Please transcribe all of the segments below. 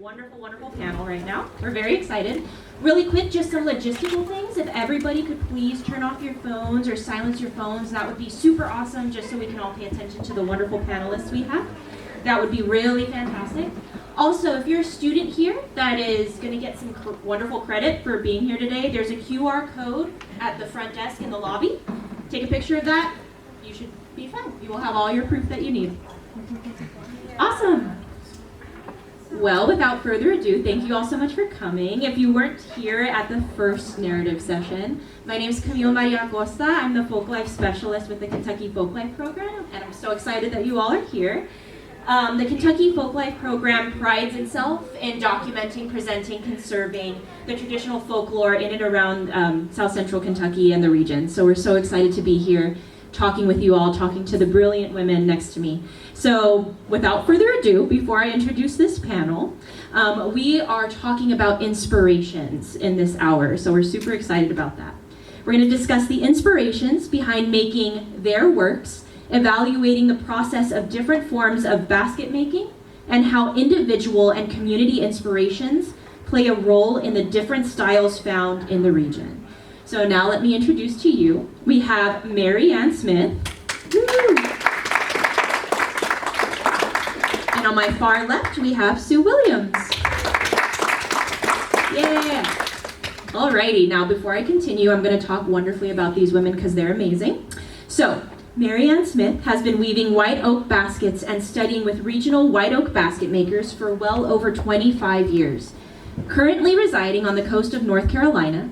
wonderful, wonderful panel right now. We're very excited. Really quick, just some logistical things. If everybody could please turn off your phones or silence your phones, that would be super awesome, just so we can all pay attention to the wonderful panelists we have. That would be really fantastic. Also, if you're a student here that is going to get some wonderful credit for being here today, there's a QR code at the front desk in the lobby. Take a picture of that. You should be fine. You will have all your proof that you need. Awesome. Well, without further ado, thank you all so much for coming. If you weren't here at the first narrative session, my name is Camille Maria Acosta. I'm the Folklife Specialist with the Kentucky Folklife Program, and I'm so excited that you all are here. The Kentucky Folklife Program prides itself in documenting, presenting, conserving the traditional folklore in and around South Central Kentucky and the region. So we're so excited to be here talking with you all, talking to the brilliant women next to me. So without further ado, before I introduce this panel, we are talking about inspirations in this hour. So we're super excited about that. We're going to discuss the inspirations behind making their works, evaluating the process of different forms of basket making, and how individual and community inspirations play a role in the different styles found in the region. So now let me introduce to you, we have Mary Ann Smith. Woo! And on my far left, we have Sue Williams. Yeah. Alrighty, now before I continue, I'm going to talk wonderfully about these women because they're amazing. So, Mary Ann Smith has been weaving white oak baskets and studying with regional white oak basket makers for well over 25 years. Currently residing on the coast of North Carolina,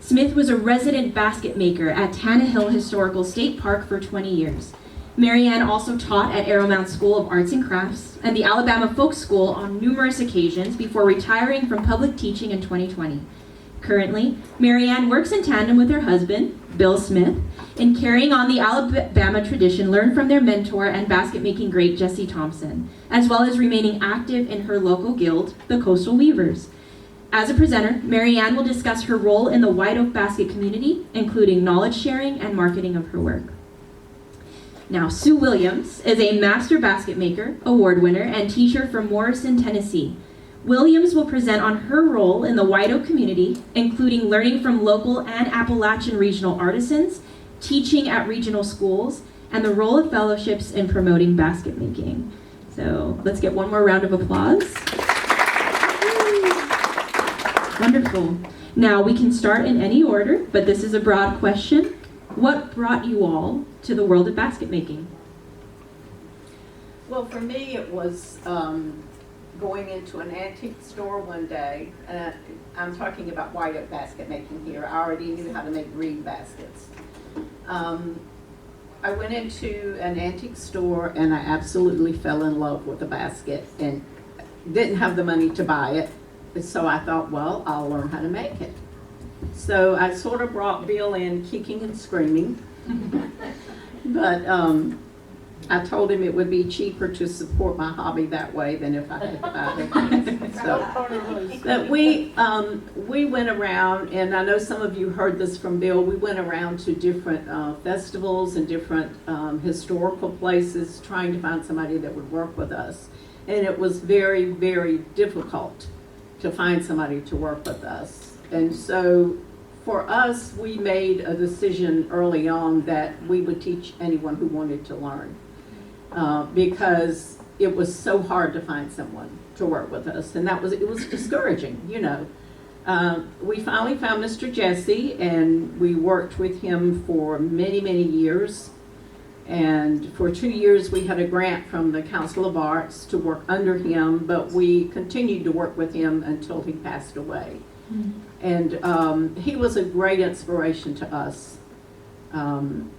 Smith was a resident basket maker at Tannehill Historical State Park for 20 years. Mary Ann also taught at Arrowmount School of Arts and Crafts and the Alabama Folk School on numerous occasions before retiring from public teaching in 2020. Currently, Mary Ann works in tandem with her husband, Bill Smith, in carrying on the Alabama tradition learned from their mentor and basket-making great Jessie Thompson, as well as remaining active in her local guild, the Coastal Weavers. As a presenter, Mary Ann will discuss her role in the white oak basket community, including knowledge sharing and marketing of her work. Now, Sue Williams is a master basket maker, award winner, and teacher from Morrison, Tennessee. Williams will present on her role in the white oak community, including learning from local and Appalachian regional artisans, teaching at regional schools, and the role of fellowships in promoting basket making. So let's get one more round of applause. Wonderful. Now we can start in any order, but this is a broad question. What brought you all to the world of basket making? Well, for me, it was going into an antique store one day. I'm talking about white oak basket making here. I already knew how to make reed baskets. I went into an antique store and I absolutely fell in love with the basket and didn't have the money to buy it. So I thought, well, I'll learn how to make it. So I sort of brought Bill in kicking and screaming. But I told him it would be cheaper to support my hobby that way than if I had to buy the things. But we went around, and I know some of you heard this from Bill, we went around to different festivals and different historical places trying to find somebody that would work with us. And it was very, very difficult to find somebody to work with us. And so for us, we made a decision early on that we would teach anyone who wanted to learn. Because it was so hard to find someone to work with us, and it was discouraging, you know. We finally found Mr. Jesse, and we worked with him for many, many years. And for 2 years, we had a grant from the Council of Arts to work under him, but we continued to work with him until he passed away. Mm-hmm. And he was a great inspiration to us.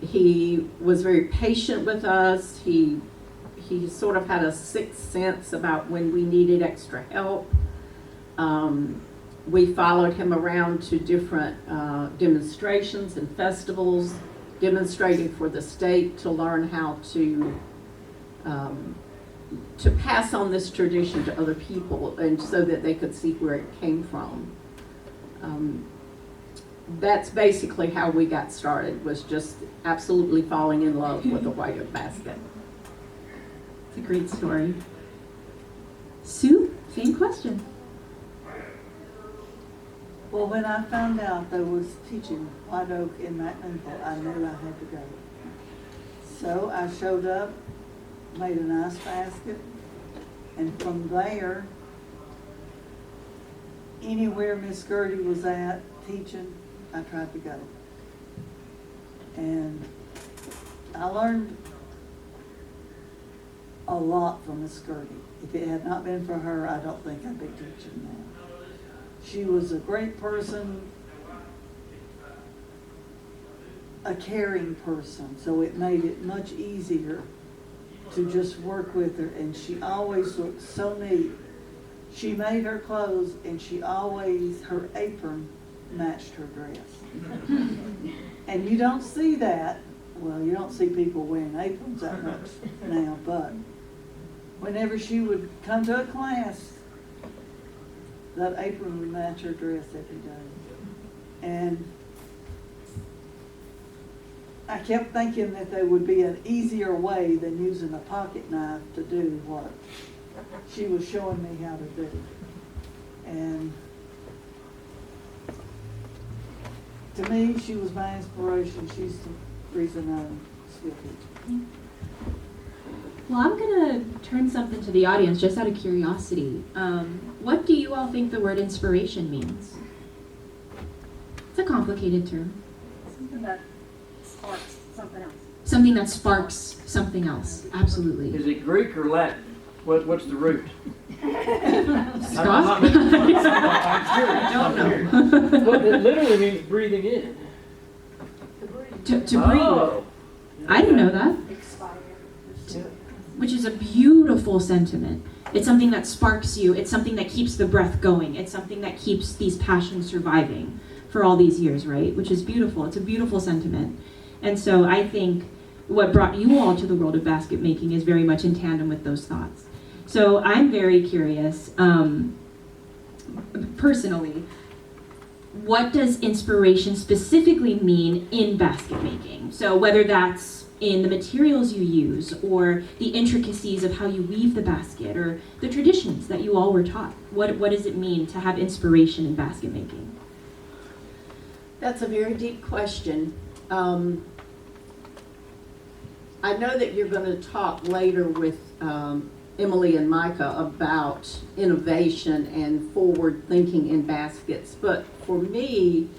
He was very patient with us. He sort of had a sixth sense about when we needed extra help. We followed him around to different demonstrations and festivals, demonstrating for the state to learn how to pass on this tradition to other people, and so that they could see where it came from. That's basically how we got started, was just absolutely falling in love with the white oak basket. It's a great story. Sue? Same question. Well, when I found out they was teaching White Oak in McMinnville, I knew I had to go. So I showed up, made a nice basket, and from there, anywhere Miss Gertie was at teaching, I tried to go. And I learned a lot from Miss Gertie. If it had not been for her, I don't think I'd be teaching now. She was a great person, a caring person, so it made it much easier to just work with her, and she always looked so neat. She made her clothes, and her apron matched her dress. And you don't see that, well, you don't see people wearing aprons that much now, but whenever she would come to a class, that apron would match her dress every day. And I kept thinking that there would be an easier way than using a pocket knife to do what she was showing me how to do. And to me, she was my inspiration. She's the reason I'm still teaching. Well, I'm going to turn something to the audience just out of curiosity. What do you all think the word inspiration means? It's a complicated term. Something that sparks something else. Something that sparks something else. Absolutely. Is it Greek or Latin? What's the root? Scott? I'm curious. Well, it literally means breathing in. To breathe. Oh. I didn't know that. Expire. Which is a beautiful sentiment. It's something that sparks you. It's something that keeps the breath going. It's something that keeps these passions surviving for all these years, right? Which is beautiful. It's a beautiful sentiment. And so I think what brought you all to the world of basket making is very much in tandem with those thoughts. So I'm very curious, personally, what does inspiration specifically mean in basket making? So whether that's in the materials you use, or the intricacies of how you weave the basket, or the traditions that you all were taught. What does it mean to have inspiration in basket making? That's a very deep question. I know that you're going to talk later with Emily and Micah about innovation and forward thinking in baskets, but for me,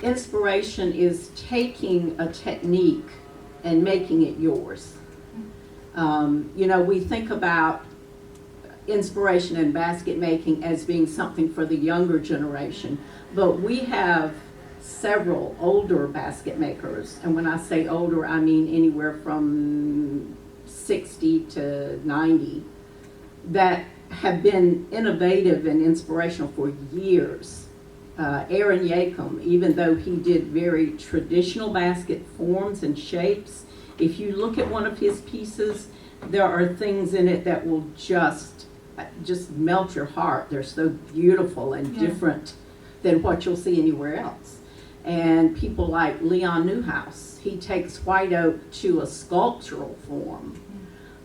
inspiration is taking a technique and making it yours. We think about inspiration in basket making as being something for the younger generation, but we have several older basket makers, and when I say older, I mean anywhere from 60 to 90, that have been innovative and inspirational for years. Aaron Yakum, even though he did very traditional basket forms and shapes, if you look at one of his pieces, there are things in it that will just melt your heart. They're so beautiful and different than what you'll see anywhere else. And people like Leon Newhouse, he takes white oak to a sculptural form.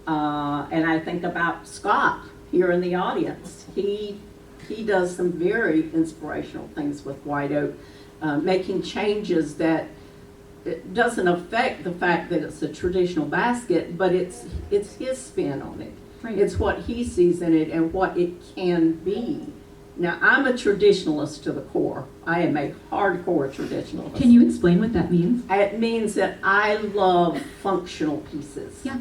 And I think about Scott here in the audience. He does some very inspirational things with white oak, making changes that it doesn't affect the fact that it's a traditional basket, but it's his spin on it. Right. It's what he sees in it and what it can be. Now, I'm a traditionalist to the core. I am a hardcore traditionalist. Can you explain what that means? It means that I love functional pieces. Yeah.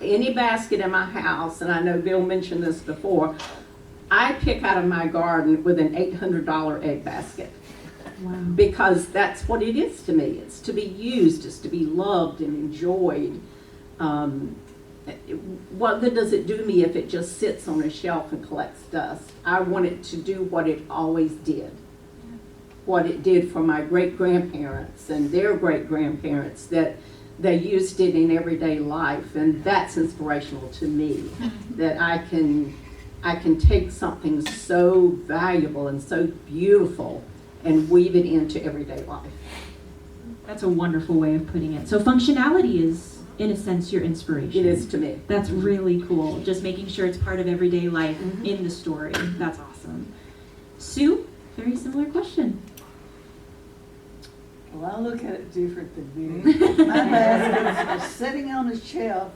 Any basket in my house, and I know Bill mentioned this before, I pick out of my garden with an $800 egg basket. Wow. Because that's what it is to me. It's to be used, it's to be loved and enjoyed. What good does it do me if it just sits on a shelf and collects dust? I want it to do what it always did. What it did for my great-grandparents and their great-grandparents, that they used it in everyday life, and that's inspirational to me, that I can take something so valuable and so beautiful and weave it into everyday life. That's a wonderful way of putting it. So functionality is in a sense, your inspiration. It is to me. That's really cool. Just making sure it's part of everyday life Mhm. in the story. That's awesome. Sue, very similar question. Well, I look at it different than me. My baskets are sitting on a shelf,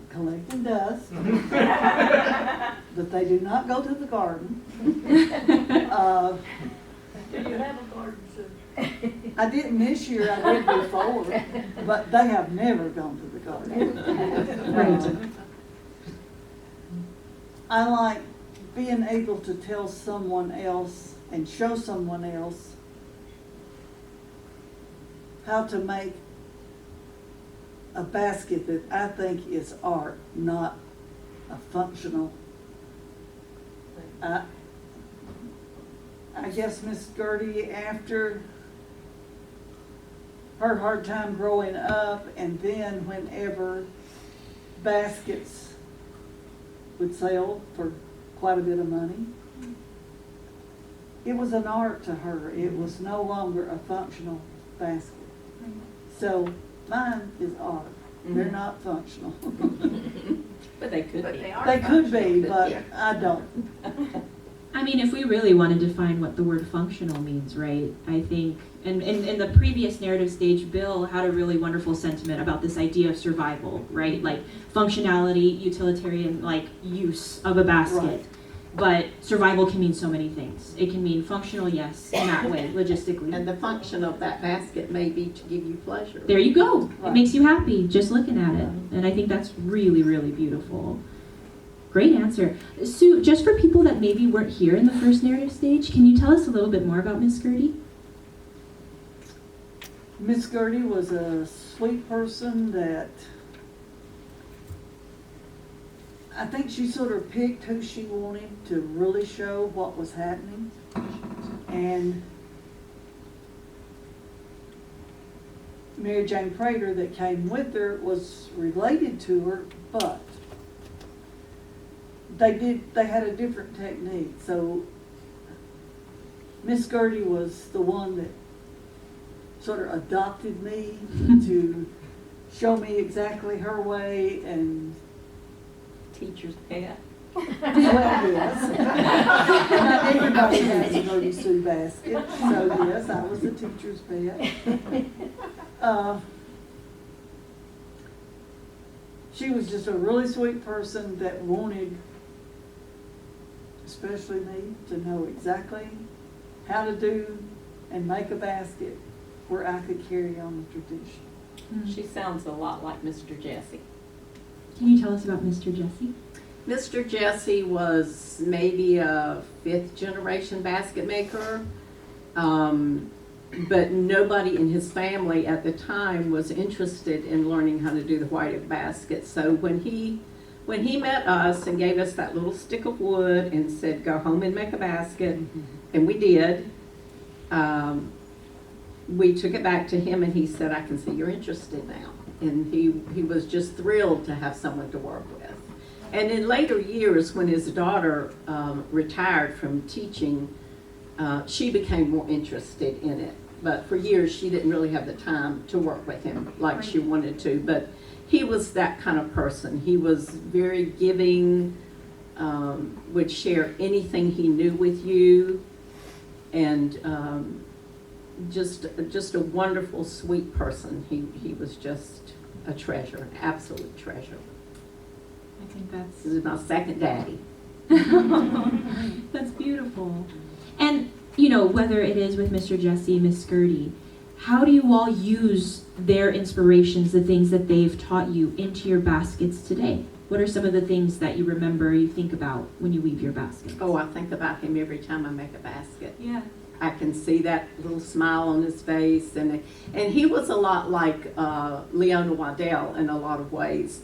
collecting dust, but they do not go to the garden. Do you have a garden, Sue? I didn't this year, I did before, but they have never gone to the garden. Right. I like being able to tell someone else and show someone else how to make a basket that I think is art, not a functional. I guess Miss Gertie, after her hard time growing up, and then whenever baskets would sell for quite a bit of money, it was an art to her. It was no longer a functional basket. So mine is art. They're not functional. But they could But be. they are. They could be, but Yeah. I don't. I mean, if we really want to define what the word functional means, right? I think, and in the previous narrative stage, Bill had a really wonderful sentiment about this idea of survival, right? Like functionality, utilitarian, like use of a basket. Right. But survival can mean so many things. It can mean functional, yes, in that way, logistically. And the function of that basket may be to give you pleasure. There you go. It Right. makes you happy just looking at it. And I think that's really, really beautiful. Great answer. Sue, just for people that maybe weren't here in the first narrative stage, can you tell us a little bit more about Miss Gertie? Miss Gertie was a sweet person that I think she sort of picked who she wanted to really show what was happening. And Mary Jane Prater that came with her was related to her, but they had a different technique. So Miss Gertie was the one that sort of adopted me to show me exactly her way, and Teacher's pet. well, yes. Not everybody has a Gertie Sue basket, so yes, I was the teacher's pet. She was just a really sweet person that wanted, especially me, to know exactly how to do and make a basket where I could carry on the tradition. She sounds a lot like Mr. Jesse. Can you tell us about Mr. Jesse? Mr. Jesse was maybe a 5th generation basket maker, but nobody in his family at the time was interested in learning how to do the white basket. So when he met us and gave us that little stick of wood and said, go home and make a basket, and we did, we took it back to him and he said, I can see you're interested now. And he was just thrilled to have someone to work with. And in later years, when his daughter retired from teaching, she became more interested in it. But for years, she didn't really have the time to work with him like she wanted to. But he was that kind of person. He was very giving, would share anything he knew with you, and just a wonderful, sweet person. He was just a treasure, an absolute treasure. I think This is my second daddy. that's beautiful. And, you know, whether it is with Mr. Jesse, Miss Gertie, how do you all use their inspirations, the things that they've taught you, into your baskets today? What are some of the things that you remember, you think about when you weave your baskets? Oh, I think about him every time I make a basket. Yeah. I can see that little smile on his face, and he was a lot like Leona Waddell in a lot of ways.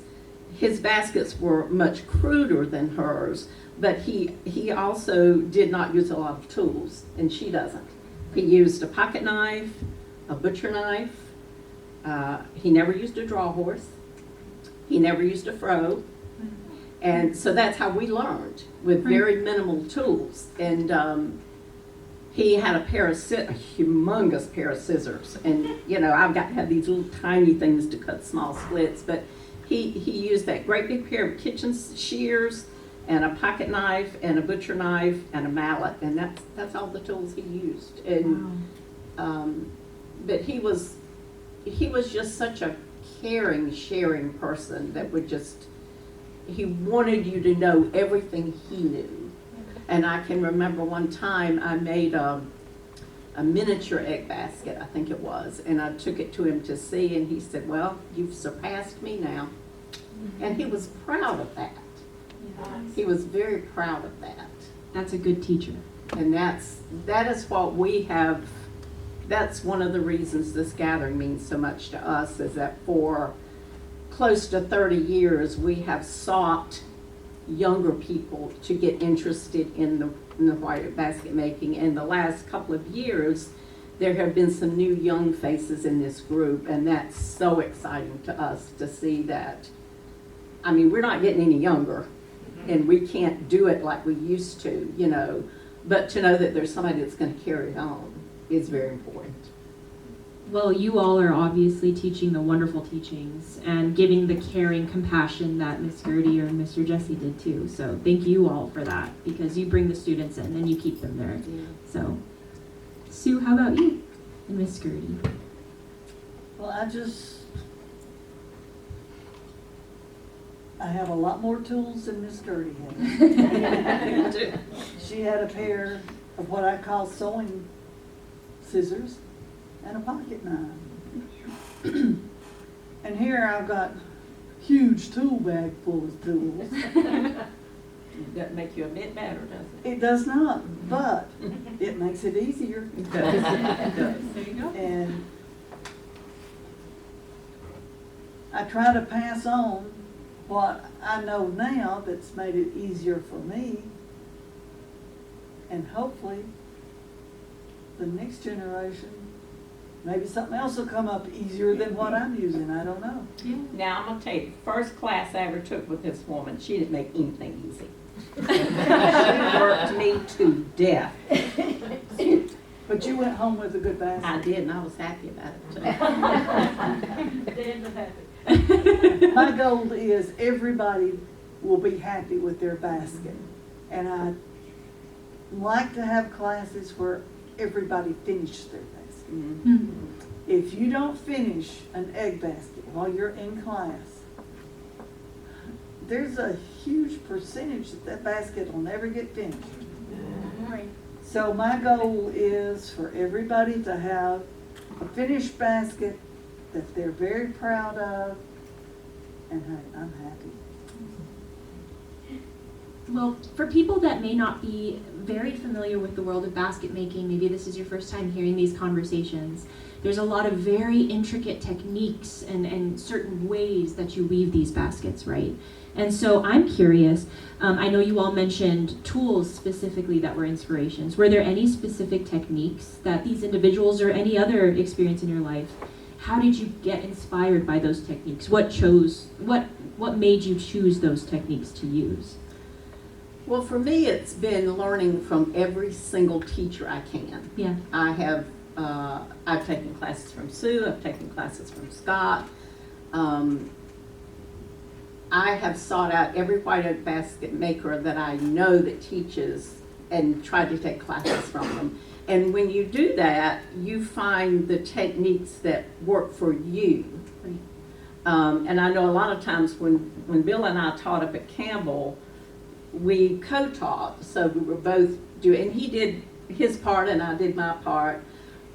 His baskets were much cruder than hers, but he also did not use a lot of tools, and she doesn't. He used a pocket knife, a butcher knife. He never used a draw horse. He never used a froe. And so that's how we learned, with very minimal tools. And he had a humongous pair of scissors, and I've got to have these little tiny things to cut small splits, but he used that great big pair of kitchen shears and a pocket knife and a butcher knife and a mallet, and that's all the tools he used. And but he was just such a caring, sharing person that he wanted you to know everything he knew. And I can remember one time I made a miniature egg basket, I think it was, and I took it to him to see, and he said, "Well, you've surpassed me now." And he was proud of that. He was very proud of that. That's a good teacher. And that is what we have. That's one of the reasons this gathering means so much to us, is that for close to 30 years we have sought younger people to get interested in the white basket making. And the last couple of years there have been some new young faces in this group, and that's so exciting to us to see that. I mean, we're not getting any younger, and we can't do it like we used to, but to know that there's somebody that's going to carry it on is very important. Well, you all are obviously teaching the wonderful teachings and giving the caring compassion that Miss Gertie or Mr. Jesse did too. So thank you all for that, because you bring the students in and you keep them there. Yeah. So, Sue, how about you and Miss Gertie? Well, I have a lot more tools than Miss Gertie had. She had a pair of what I call sewing scissors and a pocket knife. And here I've got huge tool bag full of tools. Doesn't make you a bit better, does it? It does not, but it makes it easier. It does. It does. There you go. And I try to pass on what I know now that's made it easier for me. And hopefully the next generation, maybe something else will come up easier than what I'm using. I don't know. Now, I'm going to tell you, the first class I ever took with this woman, she didn't make anything easy. She worked me to death. But you went home with a good basket. I did, and I was happy about it too. Then the happy. My goal is everybody will be happy with their basket. And I like to have classes where everybody finishes their basket. Mhm. If you don't finish an egg basket while you're in class, there's a huge percentage that basket will never get finished. So my goal is for everybody to have a finished basket that they're very proud of, and hey, I'm happy. Well, for people that may not be very familiar with the world of basket making, maybe this is your first time hearing these conversations, there's a lot of very intricate techniques and certain ways that you weave these baskets, right? And so I'm curious, I know you all mentioned tools specifically that were inspirations. Were there any specific techniques that these individuals or any other experience in your life, how did you get inspired by those techniques? What made you choose those techniques to use? Well, for me, it's been learning from every single teacher I can. Yeah. I've taken classes from Sue, I've taken classes from Scott. I have sought out every white oak basket maker that I know that teaches and tried to take classes from them. And when you do that, you find the techniques that work for you. And I know a lot of times when Bill and I taught up at Campbell, we co-taught, so we were both doing, and he did his part and I did my part,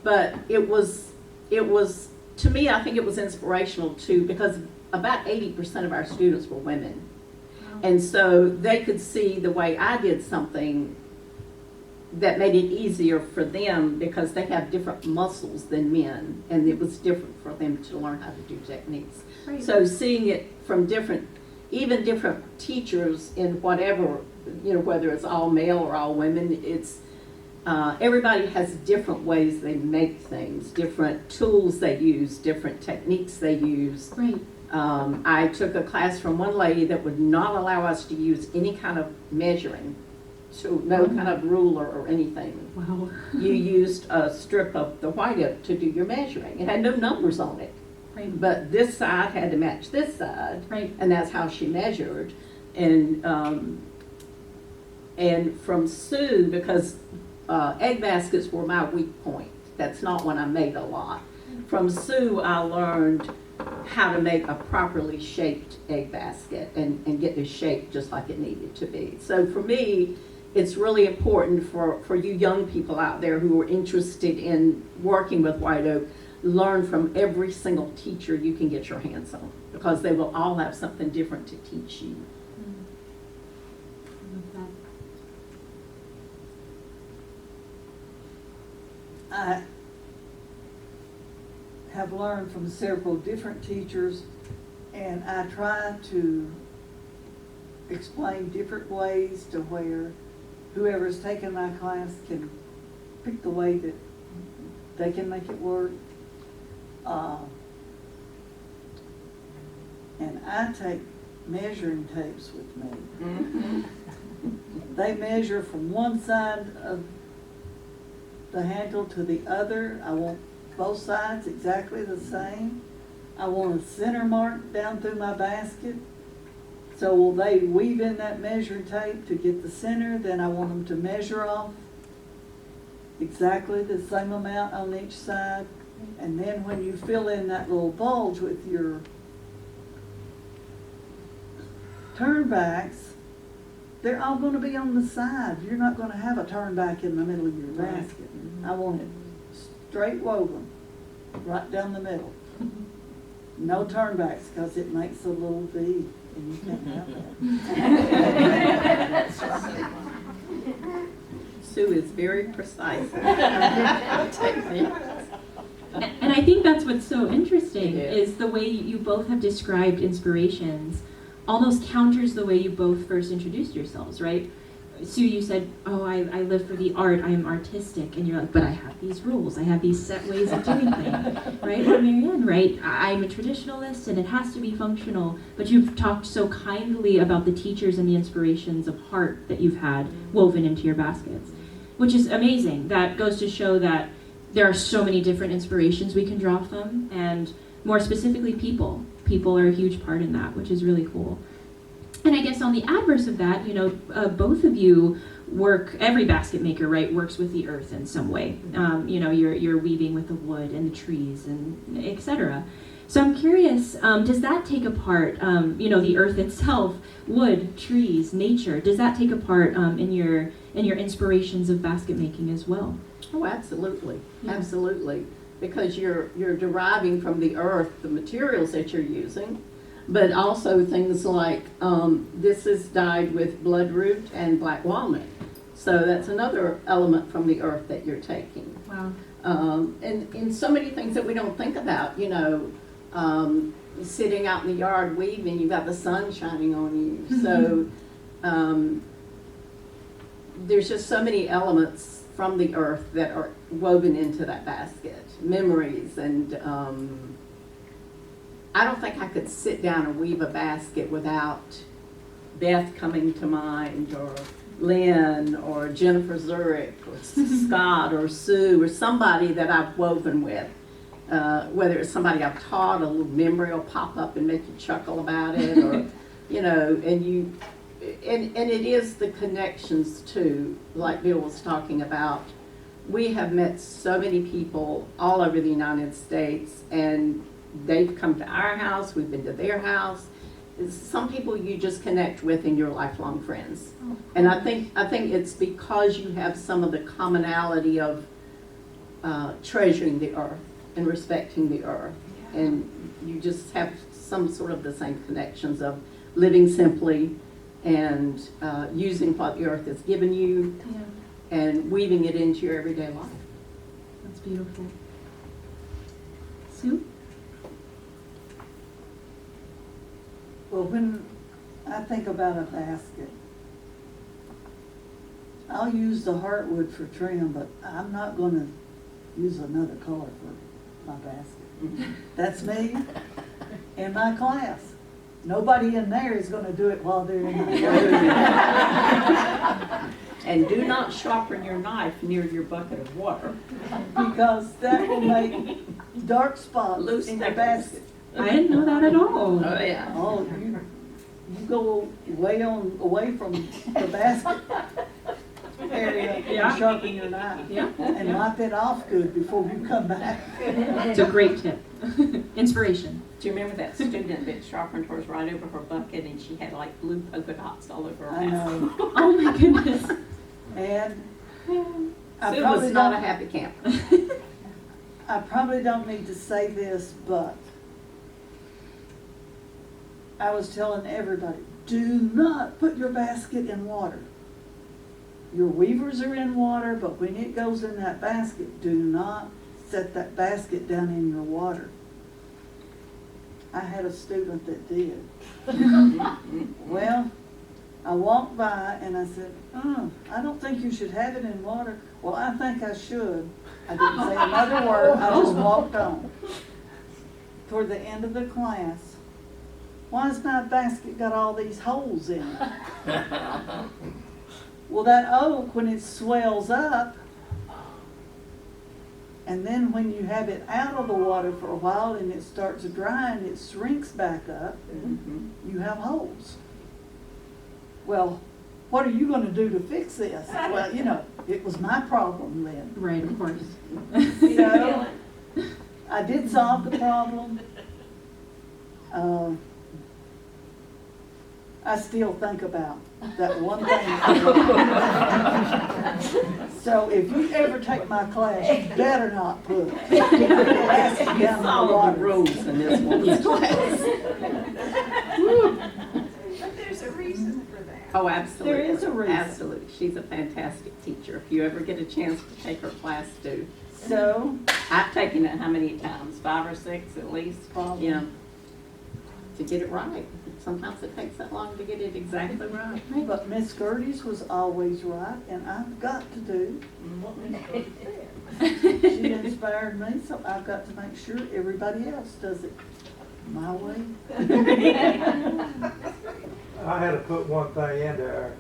but it was, to me, I think it was inspirational too, because about 80% of our students were women. And so they could see the way I did something that made it easier for them because they have different muscles than men, and it was different for them to learn how to do techniques. Right. So seeing it from even different teachers in whatever, whether it's all male or all women, it's everybody has different ways they make things, different tools they use, different techniques they use. Right. I took a class from one lady that would not allow us to use any kind of measuring So no kind of ruler or anything. Wow. You used a strip of the white oak to do your measuring. It had no numbers on it, Right. but this side had to match this side, Right. and that's how she measured. And from Sue, because egg baskets were my weak point. That's not one I made a lot. From Sue, I learned how to make a properly shaped egg basket and get the shape just like it needed to be. So for me, it's really important for you young people out there who are interested in working with white oak, learn from every single teacher you can get your hands on, because they will all have something different to teach you. I have learned from several different teachers, and I try to explain different ways to where whoever's taking my class can pick the way that they can make it work. And I take measuring tapes with me. Mm-hmm. They measure from one side of the handle to the other. I want both sides exactly the same. I want a center mark down through my basket. So will they weave in that measuring tape to get the center? Then I want them to measure off exactly the same amount on each side. And then when you fill in that little bulge with your turnbacks, they're all going to be on the side. You're not going to have a turnback in the middle of your basket. I want it straight woven, right down the middle. No turnbacks, because it makes a little V, and you can't have that. Sue is very precise. And I think that's what's so interesting It is the way you both have described inspirations almost counters the way you both first introduced yourselves, right? Sue, you said, oh, I live for the art, I am artistic, and you're like, but I have these rules, I have these set ways of doing things, right? Or Marianne, right? I'm a traditionalist and it has to be functional, but you've talked so kindly about the teachers and the inspirations of heart that you've had woven into your baskets, which is amazing. That goes to show that there are so many different inspirations we can draw from, and more specifically people. People are a huge part in that, which is really cool. And I guess on the adverse of that, both of you work, every basket maker, right, works with the earth in some way. You're weaving with the wood and the trees and et cetera. So I'm curious, does that take a part, the earth itself, wood, trees, nature, does that take a part in your inspirations of basket making as well? Oh, absolutely, Yeah. absolutely. Because you're deriving from the earth the materials that you're using, but also things like this is dyed with bloodroot and black walnut. So that's another element from the earth that you're taking. Wow. And so many things that we don't think about, sitting out in the yard weaving, you've got the sun shining on you. So there's just so many elements from the earth that are woven into that basket, memories, and I don't think I could sit down and weave a basket without Beth coming to mind, or Lynn, or Jennifer Zurich, or Scott, or Sue, or somebody that I've woven with. Whether it's somebody I've taught, a little memory will pop up and make you chuckle about it, or, and it is the connections too, like Bill was talking about. We have met so many people all over the United States, and they've come to our house, we've been to their house. Some people you just connect with and you're lifelong friends. And I think it's because you have some of the commonality of treasuring the earth and respecting the earth. And you just have some sort of the same connections of living simply and using what the earth has given you, Yeah, and weaving it into your everyday life. that's beautiful. Sue? Well, when I think about a basket, I'll use the heartwood for trim, but I'm not going to use another color for my basket. That's me in my class. Nobody in there is going to do it while they're in my class. And do not sharpen your knife near your bucket of water. Because that will make dark spots Loose in your thickness. basket. I didn't know that at all. Oh, yeah. Oh, you go away from the basket area Yeah. and sharpen your knife. Yeah. And wipe it off good before you come back. It's a great tip. Inspiration. Do you remember that student that sharpened hers right over her bucket and she had like blue polka dots all over her I basket? know. Oh my goodness. And I Sue probably was not a don't, happy camper. I probably don't need to say this, but I was telling everybody, do not put your basket in water. Your weavers are in water, but when it goes in that basket, do not set that basket down in your water. I had a student that did. Well, I walked by and I said, I don't think you should have it in water. Well, I think I should. I didn't say another word, I just walked on. Toward the end of the class, why's my basket got all these holes in it? Well, that oak, when it swells up, and then when you have it out of the water for a while and it starts drying, it shrinks back up, you have holes. Well, what are you going to do to fix this? Well, you know, it was my problem then. Right, of course. You know, I did solve the problem. I still think about that one thing. So if you ever take my class, you better not put basket down in the Follow water. the rules in this woman's class. But there's a reason for that. Oh, absolutely. There is a reason. Absolutely. She's a fantastic teacher. If you ever get a chance to take her class, do. So, I've taken it how many times? 5 or 6 at least? Probably. You know, to get it right. Sometimes it takes that long to get it exactly right. but Miss Gertie's was always right, and I've got to do what Miss Gertie said. She inspired me, so I've got to make sure everybody else does it my way. I had to put one thing in there.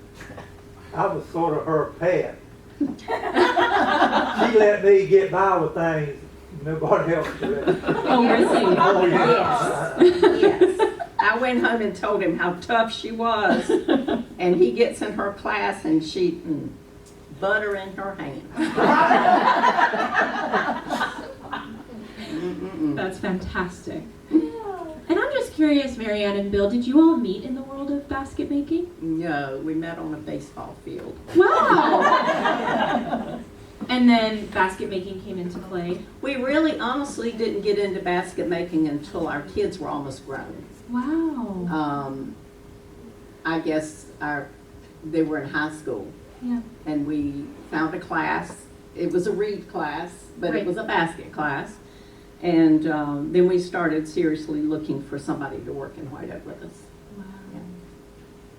I was sort of her pet. She let me get by with things nobody else could. Oh, really? Oh, yeah. Yes. I went home and told him how tough she was, and he gets in her class and she butter in her hand. That's fantastic. And I'm just curious, Marianne and Bill, did you all meet in the world of basket making? No, we met on a baseball field. Wow! And then basket making came into play. We really honestly didn't get into basket making until our kids were almost grown. Wow. I guess they were in high school, Yeah. and we found a class. It was a reed class, but Right. it was a basket class. And then we started seriously looking for somebody to work in White Oak with us. Wow. Yeah.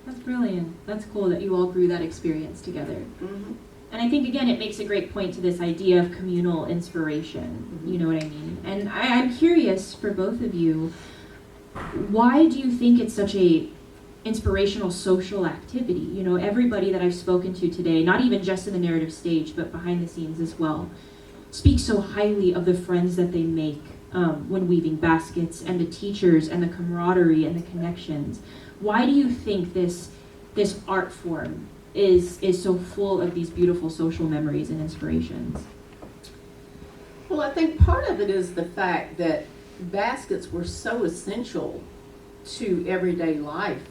That's brilliant. That's cool that you all grew that experience together. Mm-hmm. And I think, again, it makes a great point to this idea of communal inspiration. You know what I mean? And I'm curious for both of you, why do you think it's such a inspirational social activity? You know, everybody that I've spoken to today, not even just in the narrative stage, but behind the scenes as well, speak so highly of the friends that they make when weaving baskets, and the teachers, and the camaraderie, and the connections. Why do you think this art form is so full of these beautiful social memories and inspirations? Well, I think part of it is the fact that baskets were so essential to everyday life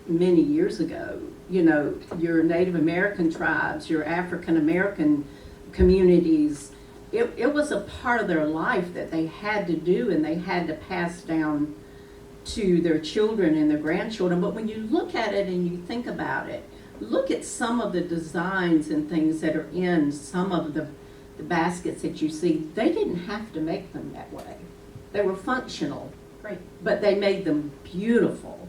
many years ago. You know, your Native American tribes, your African American communities, it was a part of their life that they had to do, and they had to pass down to their children and their grandchildren. But when you look at it and you think about it, look at some of the designs and things that are in some of the baskets that you see. They didn't have to make them that way. They were functional, Right. but they made them beautiful.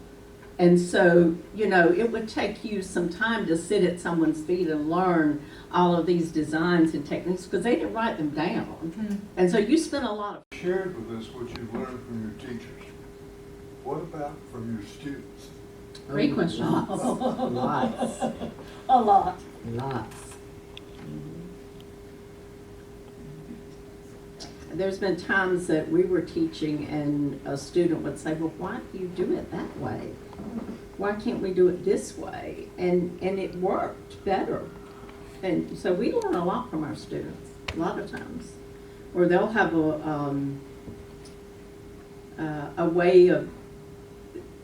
And so, you know, it would take you some time to sit at someone's feet and learn all of these designs and techniques, because they didn't write them down. And so you spent a lot of... Shared with us what you've learned from your teachers. What about from your students? Great question. Lots. A lot. Lots. There's been times that we were teaching and a student would say, well, why do you do it that way? Why can't we do it this way? And it worked better. And so we learn a lot from our students, a lot of times. Or they'll have a way of,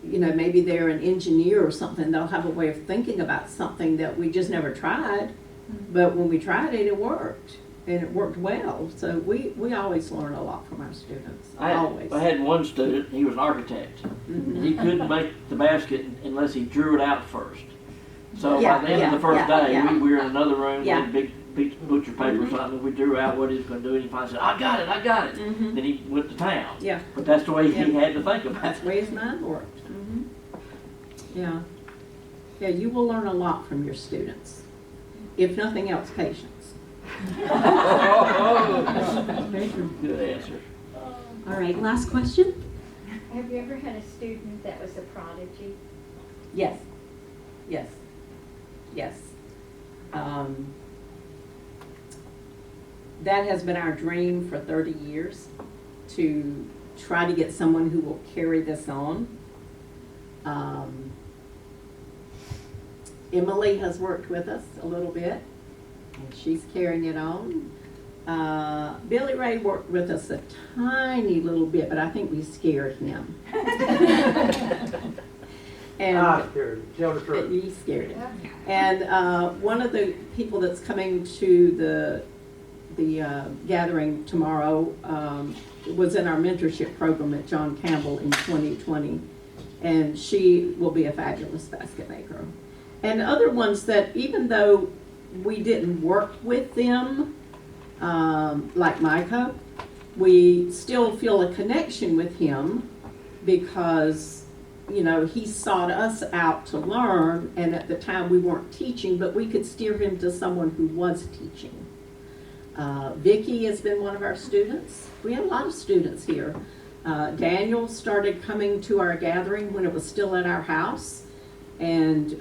you know, maybe they're an engineer or something, they'll have a way of thinking about something that we just never tried. But when we tried it, it worked. And it worked well. So we always learn a lot from our students. Always. I had one student, he was an architect. Mhm. He couldn't make the basket unless he drew it out first. So Yeah, by the end of the yeah, first yeah, day, yeah. we were in another room Yeah. with a big piece of butcher paper or something. We drew out what he was going to do, and he finally said, I got it. Mhm. Then he went to town. Yeah, But that's the way he Yeah. had to think about that's it. the way his mind worked. Yeah. Yeah, you will learn a lot from your students. If nothing else, patience. Very true. Good answer. All right, last question. Have you ever had a student that was a prodigy? Yes. Yes. Yes. That has been our dream for 30 years, to try to get someone who will carry this on. Emily has worked with us a little bit, and she's carrying it on. Billy Ray worked with us a tiny little bit, but I think we scared him. And I scared you, tell the truth. you scared him. And one of the people that's coming to the gathering tomorrow was in our mentorship program at John Campbell in 2020, and she will be a fabulous basket maker. And other ones that, even though we didn't work with them, like Micah, we still feel a connection with him because, you know, he sought us out to learn, and at the time we weren't teaching, but we could steer him to someone who was teaching. Vicki has been one of our students. We have a lot of students here. Daniel started coming to our gathering when it was still at our house, and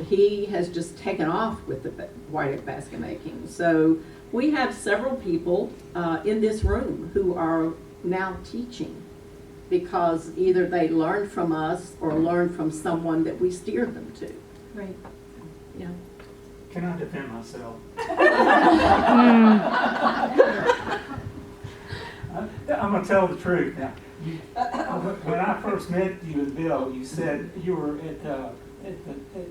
he has just taken off with the white egg basket making. So we have several people in this room who are now teaching because either they learned from us or learned from someone that we steered them to. Right. Yeah. Can I defend myself? I'm gonna tell the truth now. When I first met you and Bill, you said you were at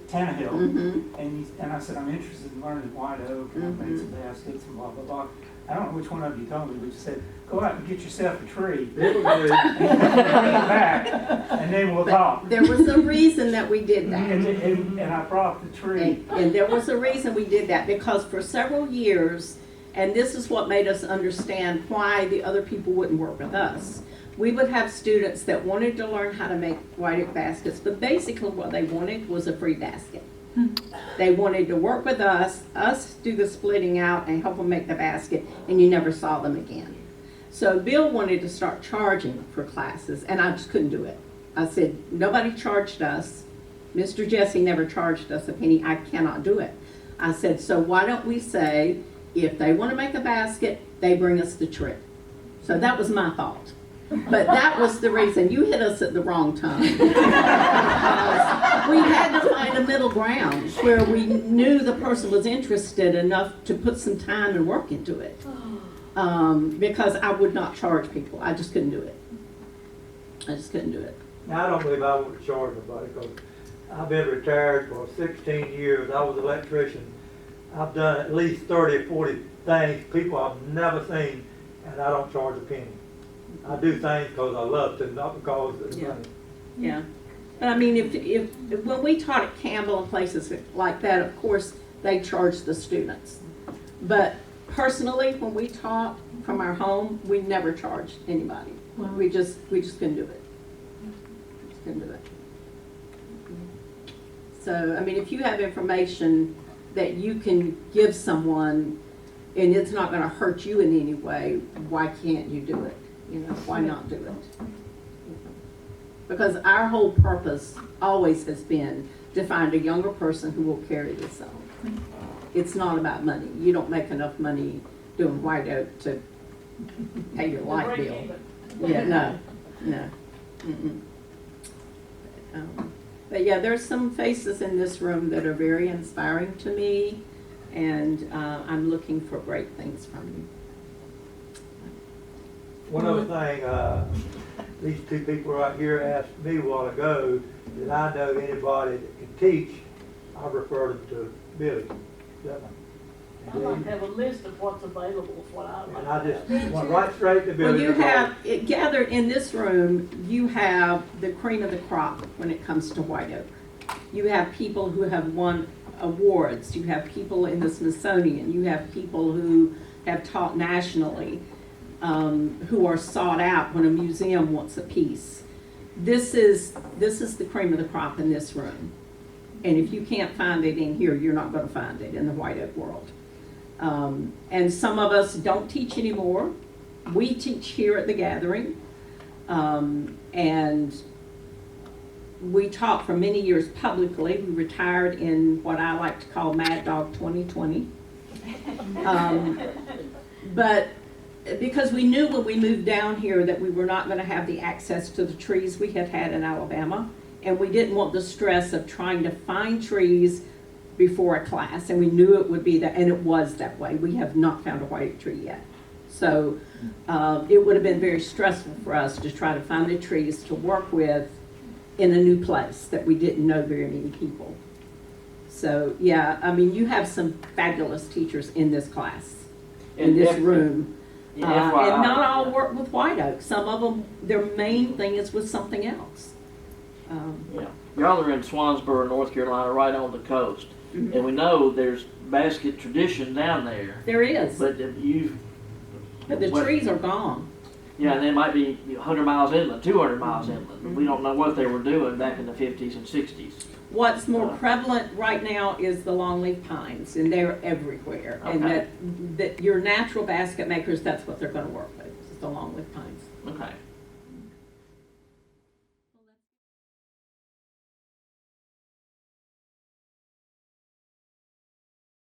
Tannehill, Mm-hmm. and I said I'm interested in learning white oak, and I made some baskets and blah blah blah. I don't know which one of you told me, but you said go out and get yourself a tree, It was good. and bring it back, and then we'll talk. There was a reason that we did that. And I brought the tree. And there was a reason we did that, because for several years, and this is what made us understand why the other people wouldn't work with us. We would have students that wanted to learn how to make white egg baskets, but basically what they wanted was a free basket. They wanted to work with us do the splitting out and help them make the basket, and you never saw them again. So Bill wanted to start charging for classes, and I just couldn't do it. I said, nobody charged us. Mr. Jesse never charged us a penny. I cannot do it. I said, so why don't we say, if they want to make a basket, they bring us the tree. So that was my thought. But that was the reason. You hit us at the wrong time. We had to find a middle ground where we knew the person was interested enough to put some time and work into it. Because I would not charge people. I just couldn't do it. I just couldn't do it. Now, I don't believe I want to charge nobody, because I've been retired for 16 years. I was an electrician. I've done at least 30 or 40 things, people I've never seen, and I don't charge a penny. I do things because I love to, not because of the Yeah. money. Yeah. But I mean, if when we taught at Campbell and places like that, of course, they charged the students. But personally, when we taught from our home, we never charged anybody. Wow. We just couldn't do it. Just couldn't do it. So, I mean, if you have information that you can give someone and it's not going to hurt you in any way, why can't you do it? You know, why not do it? Because our whole purpose always has been to find a younger person who will carry this on. It's not about money. You don't make enough money doing white oak to pay your light bill. Yeah, no. Mm-mm. But yeah, there's some faces in this room that are very inspiring to me, and I'm looking for great things from you. One other thing, these two people right here asked me a while ago, did I know anybody that can teach? I referred them to Billy. I'd like to have a list of what's available, is what I'd like. And I just went right straight to Billy. Well, you because- have, gathered in this room, you have the cream of the crop when it comes to white oak. You have people who have won awards, you have people in the Smithsonian, you have people who have taught nationally, who are sought out when a museum wants a piece. This is the cream of the crop in this room. And if you can't find it in here, you're not going to find it in the white oak world. And some of us don't teach anymore. We teach here at the gathering. And we taught for many years publicly. We retired in what I like to call Mad Dog 2020. But because we knew when we moved down here that we were not going to have the access to the trees we had had in Alabama, and we didn't want the stress of trying to find trees before a class, and we knew it would be that, and it was that way. We have not found a white tree yet. So it would have been very stressful for us to try to find the trees to work with in a new place that we didn't know very many people. So yeah, I mean, you have some fabulous teachers in this class, in this room. And not all work with white oak. Some of them, their main thing is with something else. Yeah, y'all are in Swansboro, North Carolina, right on the coast, and we know there's basket tradition down there. There is, But but the trees are gone. Yeah, and they might be 100 miles inland, 200 miles inland. We don't know what they were doing back in the 50s and 60s. What's more prevalent right now is the longleaf pines, and they're everywhere. Okay. And that your natural basket makers, that's what they're going to work with, is the longleaf pine.